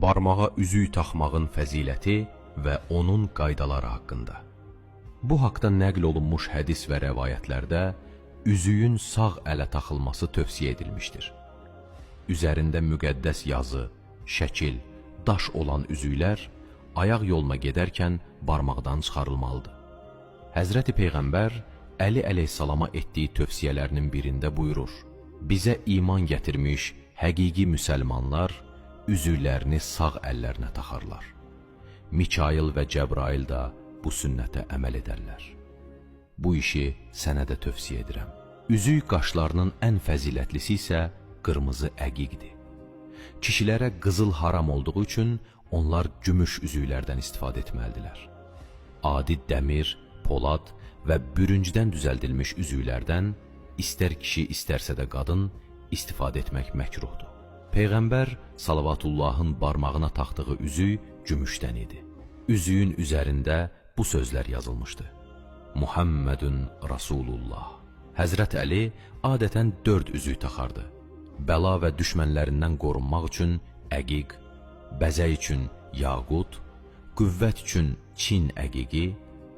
barmağa üzük taxmağın fəziləti və onun qaydaları haqqında. Bu haqda nəql olunmuş hədis və rəvayətlərdə üzüyün sağ ələ taxılması tövsiyə edilmişdir. Üzərində müqəddəs yazı, şəkil, daş olan üzüklər ayaq yoluna gedərkən barmaqdan çıxarılmalıdır. Həzrəti Peyğəmbər Əli əleyhissalama etdiyi tövsiyələrinin birində buyurur: bizə iman gətirmiş həqiqi müsəlmanlar üzüklərini sağ əllərinə taxarlar. Mikail və Cəbrail da bu sünnətə əməl edərlər. Bu işi sənə də tövsiyə edirəm. Üzük qaşlarının ən fəzilətlisi isə qırmızı əqiqdir. Kişilərə qızıl haram olduğu üçün onlar gümüş üzüklərdən istifadə etməlidirlər. Adi dəmir, polad və bürüncdən düzəldilmiş üzüklərdən istər kişi, istərsə də qadın istifadə etmək məkruhdur. Peyğəmbər salavatullahın barmağına taxdığı üzük gümüşdən idi. Üzüyün üzərində bu sözlər yazılmışdı: Muhammedun Rasulullah. Həzrət Əli adətən 4 üzük taxardı. Bəla və düşmənlərindən qorunmaq üçün əqiq, bəzək üçün yaqut, qüvvət üçün Çin əqiqi,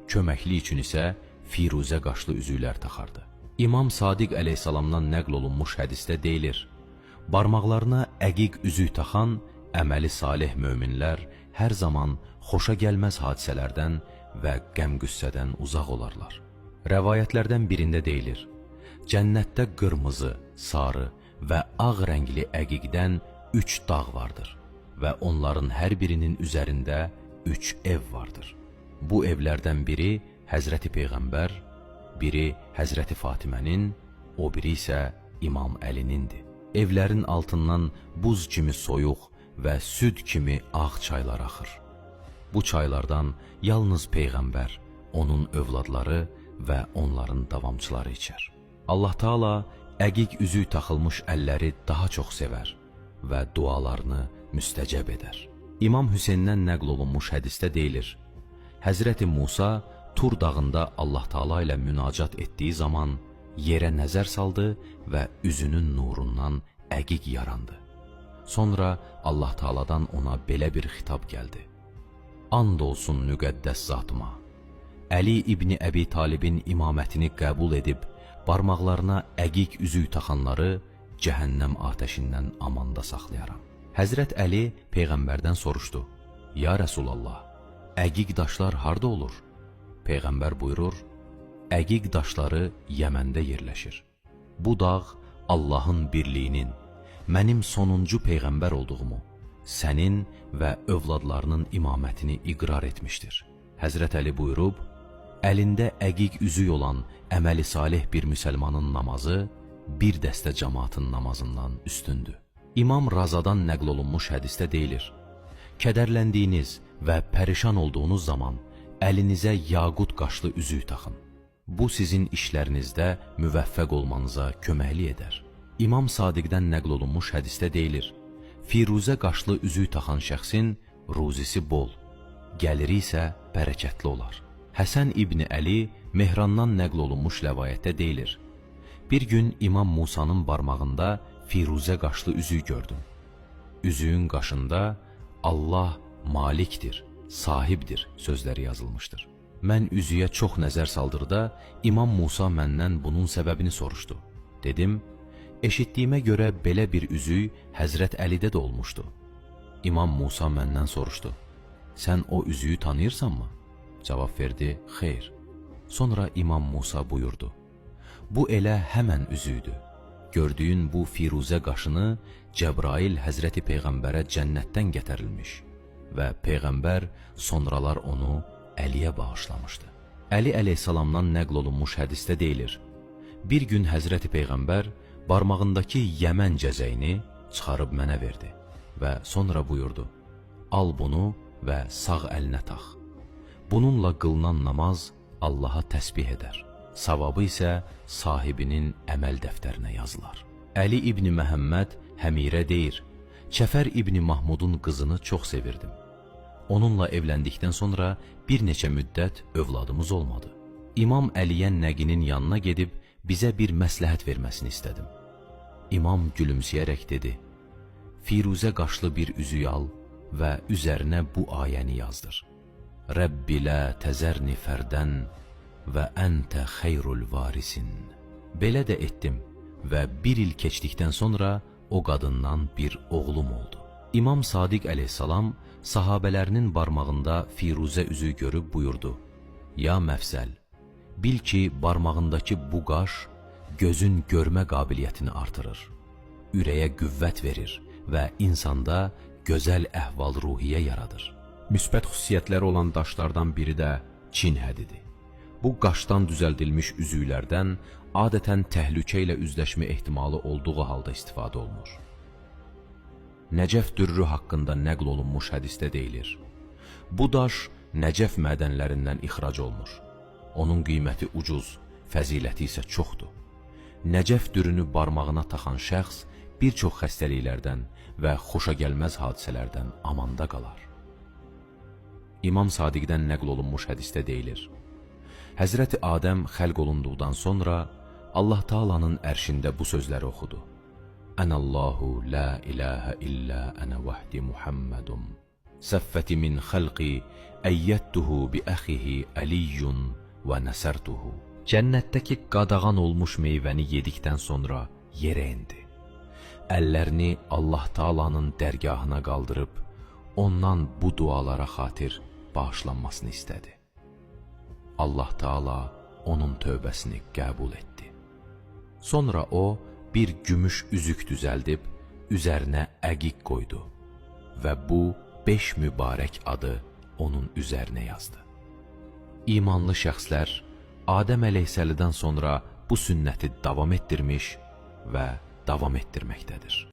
köməkli üçün isə firuzə qaşlı üzüklər taxardı. İmam Sadiq əleyhissalamdan nəql olunmuş hədisdə deyilir: barmaqlarına əqiq üzük taxan əməli salih möminlər hər zaman xoşa gəlməz hadisələrdən və qəm-qüssədən uzaq olarlar. Rəvayətlərdən birində deyilir: cənnətdə qırmızı, sarı və ağ rəngli əqiqdən 3 dağ vardır və onların hər birinin üzərində 3 ev vardır. Bu evlərdən biri Həzrəti Peyğəmbər, biri Həzrəti Fatimənin, o biri isə İmam Əlinindir. Evlərin altından buz kimi soyuq və süd kimi ağ çaylar axır. Bu çaylardan yalnız Peyğəmbər, onun övladları və onların davamçıları içər. Allah Taala əqiq üzük taxılmış əlləri daha çox sevər və dualarını müstəcəb edər. İmam Hüseyndən nəql olunmuş hədisdə deyilir: Həzrəti Musa Tur dağında Allah Taala ilə münacat etdiyi zaman yerə nəzər saldı və üzünün nurundan əqiq yarandı. Sonra Allah Taaladan ona belə bir xitab gəldi: And olsun müqəddəs zatıma, Əli İbni Əbi Talibin imamətini qəbul edib barmaqlarına əqiq üzük taxanları cəhənnəm atəşindən amanda saxlayaram. Həzrət Əli Peyğəmbərdən soruşdu: Ya Rəsulallah, əqiq daşlar harda olur? Peyğəmbər buyurur: əqiq daşları Yəməndə yerləşir. Bu dağ Allahın birliyinin, mənim sonuncu Peyğəmbər olduğumu, sənin və övladlarının imamətini iqrar etmişdir. Həzrət Əli buyurub: əlində əqiq üzük olan əməli salih bir müsəlmanın namazı bir dəstə cəmaatın namazından üstündür. İmam Razadan nəql olunmuş hədisdə deyilir: kədərləndiyiniz və pərişan olduğunuz zaman əlinizə yaqut qaşlı üzük taxın. Bu sizin işlərinizdə müvəffəq olmanıza köməklik edər. İmam Sadiqdən nəql olunmuş hədisdə deyilir: firuzə qaşlı üzük taxan şəxsin ruzisi bol, gəliri isə bərəkətli olar. Həsən İbni Əli Mehrandan nəql olunmuş rəvayətdə deyilir: bir gün İmam Musanın barmağında firuzə qaşlı üzük gördüm. Üzüyün qaşında Allah malikdir, sahibdir sözləri yazılmışdır. Mən üzüyə çox nəzər saldırda İmam Musa məndən bunun səbəbini soruşdu. Dedim: eşitdiyimə görə belə bir üzük Həzrət Əlidə də olmuşdu. İmam Musa məndən soruşdu: sən o üzüyü tanıyırsanmı? Cavab verdi: xeyr. Sonra İmam Musa buyurdu: bu elə həmən üzüydü. Gördüyün bu firuzə qaşını Cəbrail Həzrəti Peyğəmbərə cənnətdən gətirilmiş və Peyğəmbər sonralar onu Əliyə bağışlamışdı. Əli əleyhissalamdan nəql olunmuş hədisdə deyilir: bir gün Həzrəti Peyğəmbər barmağındakı Yəmən cəzəyini çıxarıb mənə verdi və sonra buyurdu: al bunu və sağ əlinə tax. Bununla qılınan namaz Allaha təsbih edər. Savabı isə sahibinin əməl dəftərinə yazılar. Əli İbni Məhəmməd Həmirə deyir: Çəfər İbni Mahmudun qızını çox sevirdim. Onunla evləndikdən sonra bir neçə müddət övladımız olmadı. İmam Əliyə Nəqinin yanına gedib bizə bir məsləhət verməsini istədim. İmam gülümsəyərək dedi: firuzə qaşlı bir üzüyü al və üzərinə bu ayəni yazdır. Rəbbi lə təzərni fərdən və əntə xeyrul varisin. Belə də etdim və 1 il keçdikdən sonra o qadından bir oğlum oldu. İmam Sadiq əleyhissalam sahabələrinin barmağında firuzə üzüyü görüb buyurdu: Ya Məfsəl, bil ki, barmağındakı bu qaş gözün görmə qabiliyyətini artırır, ürəyə qüvvət verir və insanda gözəl əhval-ruhiyyə yaradır. Müsbət xüsusiyyətləri olan daşlardan biri də Çin hədidir. Bu qaşdan düzəldilmiş üzüklərdən adətən təhlükə ilə üzləşmə ehtimalı olduğu halda istifadə olunur. Nəcəf dürrü haqqında nəql olunmuş hədisdə deyilir: Bu daş Nəcəf mədənlərindən ixrac olunur. Onun qiyməti ucuz, fəziləti isə çoxdur. Nəcəf dürünü barmağına taxan şəxs bir çox xəstəliklərdən və xoşagəlməz hadisələrdən amanda qalar. İmam Sadiqdən nəql olunmuş hədisdə deyilir: Həzrəti Adəm xəlq olunduqdan sonra Allah Taala'nın ərşində bu sözləri oxudu: Ənəllahu la ilahə illə ənə vəhdi Muhammedum səffəti min xəlqi əyyəttuhu bi əxihi əliyyun və nəsərtuhu. Cənnətdəki qadağan olmuş meyvəni yedikdən sonra yerə indi. Əllərini Allah Taala'nın dərgahına qaldırıb, ondan bu dualara xatir bağışlanmasını istədi. Allah Taala onun tövbəsini qəbul etdi. Sonra o bir gümüş üzük düzəldib üzərinə əqiq qoydu və bu 5 mübarək adı onun üzərinə yazdı. İmanlı şəxslər Adəm əleyhissalamdan sonra bu sünnəti davam etdirmiş və davam etdirməkdədir.